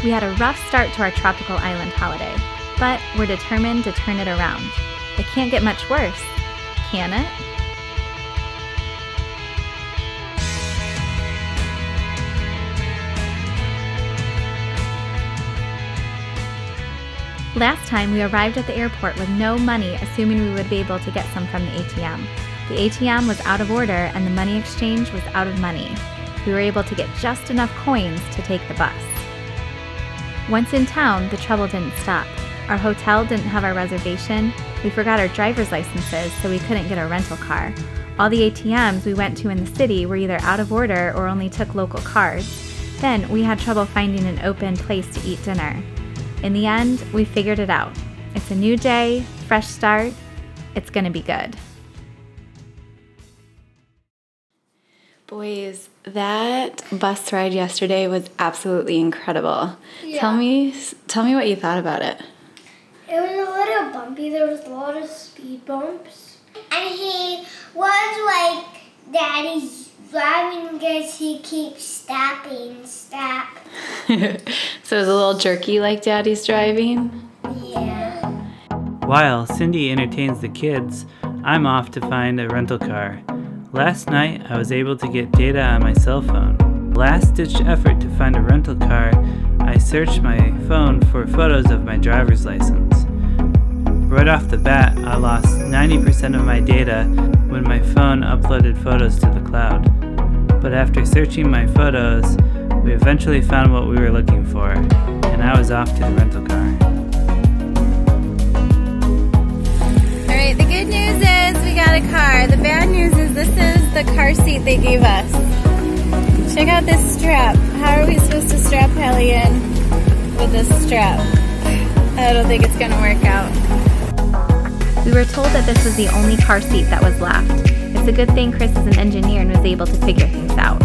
We had a rough start to our tropical island holiday, but we're determined to turn it around. It can't get much worse, can it? Last time we arrived at the airport with no money, assuming we would be able to get some from the ATM. The ATM was out of order and the money exchange was out of money. We were able to get just enough coins to take the bus. Once in town, the trouble didn't stop. Our hotel didn't have our reservation, we forgot our driver's licenses, so we couldn't get a rental car. All the ATMs we went to in the city were either out of order or only took local cards. Then we had trouble finding an open place to eat dinner. In the end, we figured it out. It's a new day, fresh start. It's gonna be good. Boys, that bus ride yesterday was absolutely incredible. Yeah. Tell me what you thought about it. It was a little bumpy. There was a lot of speed bumps. And he was like Daddy's driving because he keeps stopping. So it was a little jerky like Daddy's driving? Yeah. While Cindy entertains the kids, I'm off to find a rental car. Last night, I was able to get data on my cell phone. Last-ditch effort to find a rental car, I searched my phone for photos of my driver's license. Right off the bat, I lost 90% of my data when my phone uploaded photos to the cloud. But after searching my photos, we eventually found what we were looking for, and I was off to the rental car. Alright, the good news is we got a car. The bad news is this is the car seat they gave us. Check out this strap. How are we supposed to strap Hallie in with this strap? I don't think it's gonna work out. We were told that this was the only car seat that was left. It's a good thing Chris is an engineer and was able to figure things out.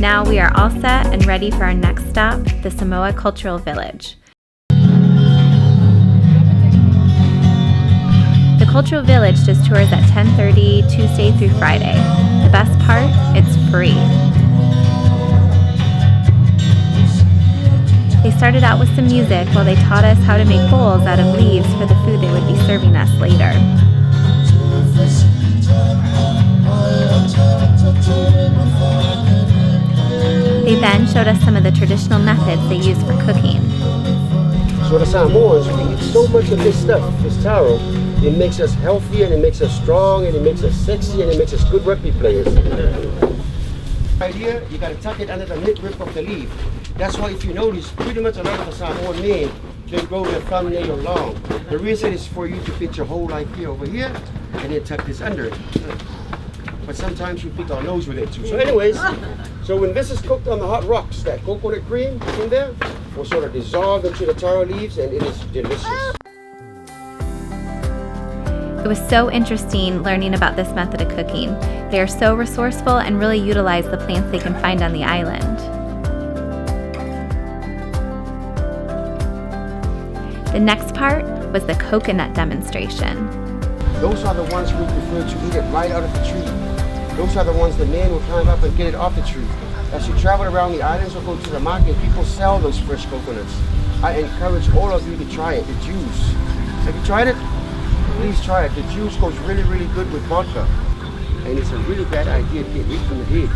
Now we are all set and ready for our next stop, the Samoa Cultural Village. The Cultural Village does tours at 10:30 Tuesday through Friday. The best part, it's free. They started out with some music while they taught us how to make bowls out of leaves for the food they would be serving us later. They then showed us some of the traditional methods they use for cooking. So the Samoans, we eat so much of this stuff, this taro, it makes us healthy and it makes us strong and it makes us sexy and it makes us good rugby players. Right here, you gotta tuck it under the midrib of the leaf. That's why if you notice, pretty much a lot of the Samoan men, they grow their thumbnail long. The reason is for you to fit your whole life here over here and then tuck this under it. But sometimes we pick our nose with it too. So anyways, so when this is cooked on the hot rocks, that coconut cream in there will sort of dissolve into the taro leaves and it is delicious. It was so interesting learning about this method of cooking. They are so resourceful and really utilize the plants they can find on the island. The next part was the coconut demonstration. Those are the ones we prefer to eat it right out of the tree. Those are the ones the men will climb up and get it off the tree. As you travel around the islands or go to the market, people sell those fresh coconuts. I encourage all of you to try it, the juice. Have you tried it? Please try it. The juice goes really, really good with vodka. And it's a really bad idea to get hit from the head.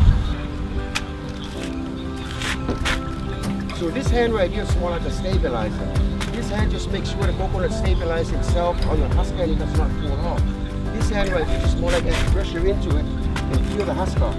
So this hand right here is more like a stabilizer. This hand just makes sure the coconut stabilizes itself on the husk and it does not fall off. This hand right here is more like as you pressure into it and feel the husk off.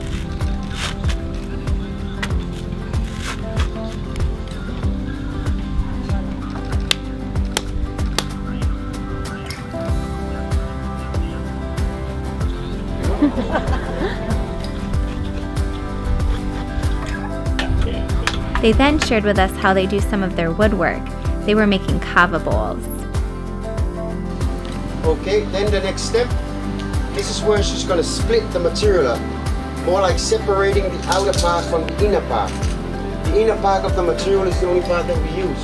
They then shared with us how they do some of their woodwork. They were making kava bowls. Okay, then the next step, this is where she's going to split the material up. More like separating the outer part from the inner part. The inner part of the material is the only part that we use.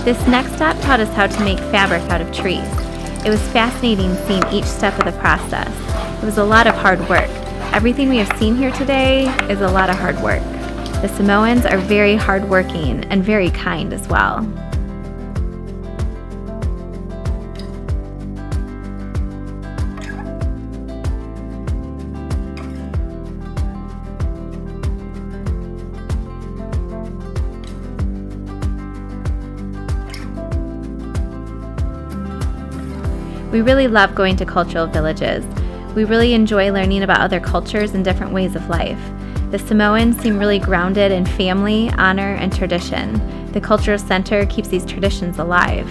This next step taught us how to make fabric out of trees. It was fascinating seeing each step of the process. It was a lot of hard work. Everything we have seen here today is a lot of hard work. The Samoans are very hardworking and very kind as well. We really love going to cultural villages. We really enjoy learning about other cultures and different ways of life. The Samoans seem really grounded in family, honor, and tradition. The cultural center keeps these traditions alive.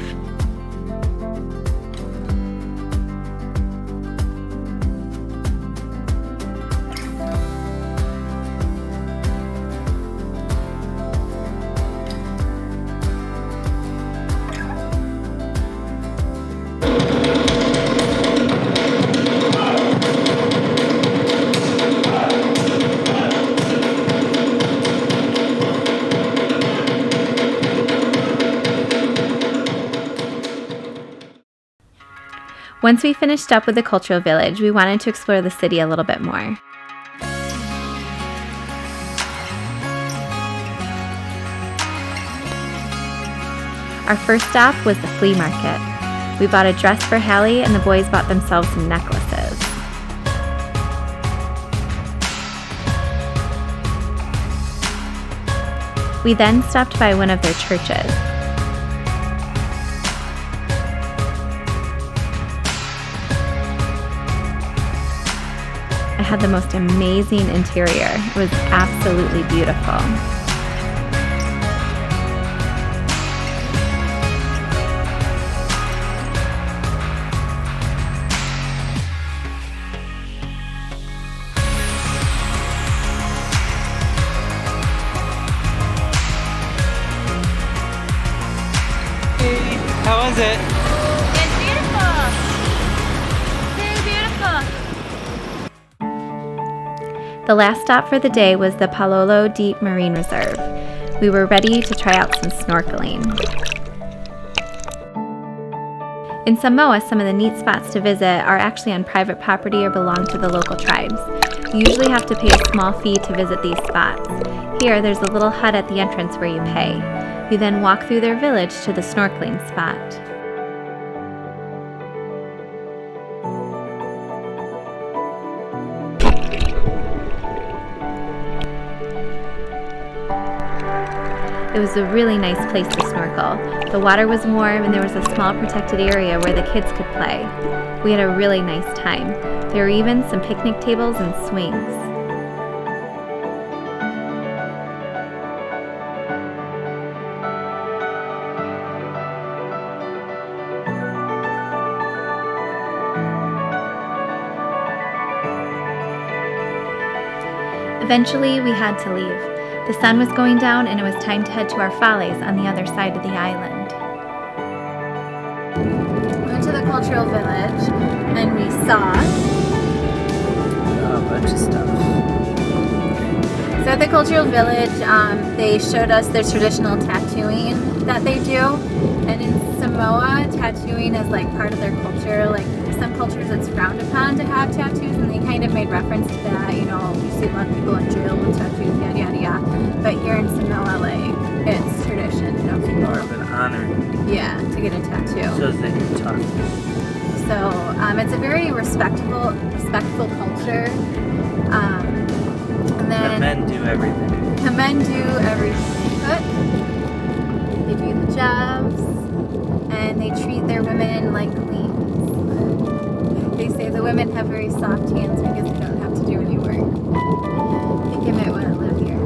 Once we finished up with the cultural village, we wanted to explore the city a little bit more. Our first stop was the flea market. We bought a dress for Hallie and the boys bought themselves some necklaces. We then stopped by one of their churches. It had the most amazing interior. It was absolutely beautiful. How was it? It's beautiful. Very beautiful. The last stop for the day was the Palolo Deep Marine Reserve. We were ready to try out some snorkeling. In Samoa, some of the neat spots to visit are actually on private property or belong to the local tribes. You usually have to pay a small fee to visit these spots. Here, there's a little hut at the entrance where you pay. You then walk through their village to the snorkeling spot. It was a really nice place to snorkel. The water was warm and there was a small protected area where the kids could play. We had a really nice time. There were even some picnic tables and swings. Eventually, we had to leave. The sun was going down and it was time to head to our fales on the other side of the island. We went to the cultural village and we saw A bunch of stuff. So at the cultural village, they showed us their traditional tattooing that they do. And in Samoa, tattooing is like part of their culture. Like some cultures it's frowned upon to have tattoos, and they kind of made reference to that. You know, you see a lot of people in jail with tattoos, yada yada yada. But here in Samoa, like it's tradition. You know, It's more of an honor. yeah, to get a tattoo. Shows that you're tough. So it's a very respectful culture. And The then men do everything. the men do everything. They do the jobs, and they treat their women like queens. They say the women have very soft hands because they don't have to do any work. I think I might want to live here.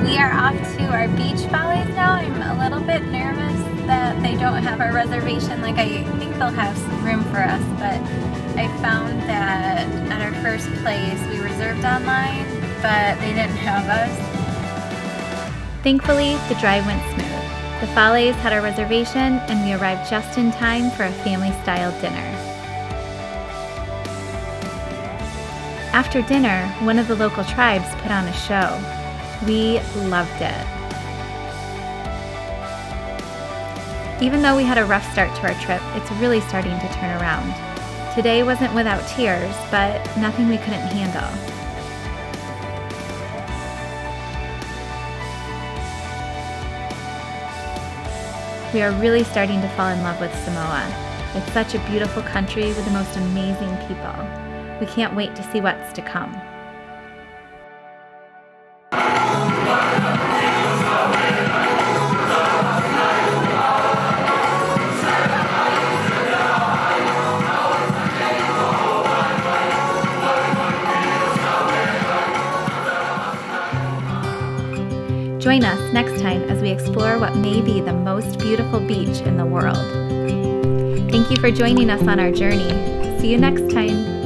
We are off to our beach fales now. I'm a little bit nervous that they don't have our reservation. Like I think they'll have some room for us, but I found that at our first place we reserved online, but they didn't have us. Thankfully, the drive went smooth. The fales had our reservation and we arrived just in time for a family-style dinner. After dinner, one of the local tribes put on a show. We loved it. Even though we had a rough start to our trip, it's really starting to turn around. Today wasn't without tears, but nothing we couldn't handle. We are really starting to fall in love with Samoa. It's such a beautiful country with the most amazing people. We can't wait to see what's to come. Join us next time as we explore what may be the most beautiful beach in the world. Thank you for joining us on our journey. See you next time.